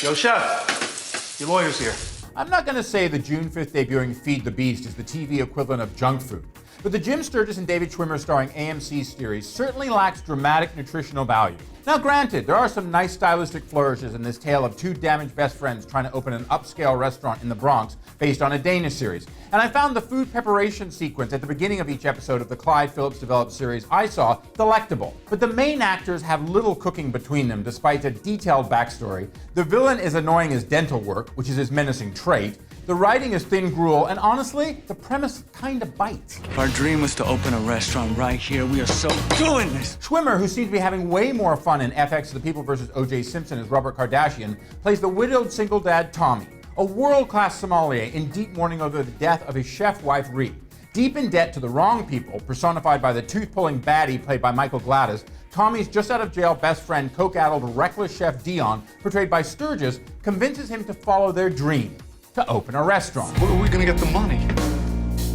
Yo, Chef, your lawyer's here. I'm not going to say the June 5th debuting Feed the Beast is the TV equivalent of junk food, but the Jim Sturgess and David Schwimmer starring AMC series certainly lacks dramatic nutritional value. Now granted, there are some nice stylistic flourishes in this tale of two damaged best friends trying to open an upscale restaurant in the Bronx based on a Danish series. And I found the food preparation sequence at the beginning of each episode of the Clyde Phillips developed series I saw delectable. But the main actors have little cooking between them despite a detailed backstory. The villain is annoying as dental work, which is his menacing trait. The writing is thin gruel, and honestly, the premise kinda bites. Our dream was to open a restaurant right here. We are so doing this. Schwimmer, who seems to be having way more fun in FX The People vs. O.J. Simpson as Robert Kardashian, plays the widowed single dad Tommy, a world-class sommelier in deep mourning over the death of his chef wife Ree. Deep in debt to the wrong people, personified by the tooth-pulling baddie played by Michael Gladys, Tommy's just out of jail best friend, coke-addled reckless chef Dion, portrayed by Sturgess, convinces him to follow their dream, to open a restaurant. Where are we gonna get the money?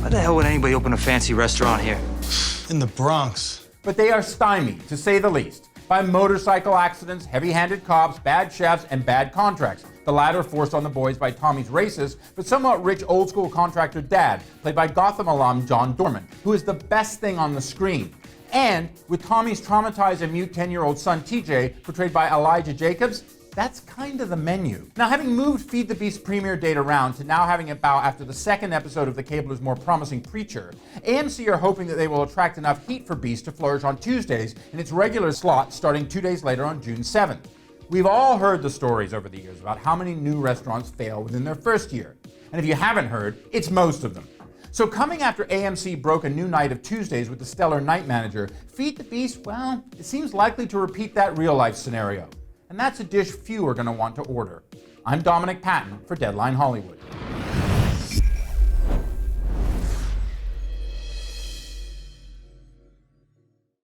Why the hell would anybody open a fancy restaurant here? In the Bronx. But they are stymied, to say the least, by motorcycle accidents, heavy-handed cops, bad chefs, and bad contracts. The latter forced on the boys by Tommy's racist, but somewhat rich old-school contractor dad, played by Gotham alum John Dorman, who is the best thing on the screen. And with Tommy's traumatized and mute 10-year-old son TJ, portrayed by Elijah Jacobs, that's kind of the menu. Now, having moved Feed the Beast premiere date around to now having it bow after the second episode of the cabler's more promising Preacher, AMC are hoping that they will attract enough heat for Beast to flourish on Tuesdays in its regular slot starting 2 days later on June 7th. We've all heard the stories over the years about how many new restaurants fail within their first year. And if you haven't heard, it's most of them. So coming after AMC broke a new night of Tuesdays with the stellar Night Manager, Feed the Beast, well, it seems likely to repeat that real-life scenario. And that's a dish few are going to want to order. I'm Dominic Patton for Deadline Hollywood.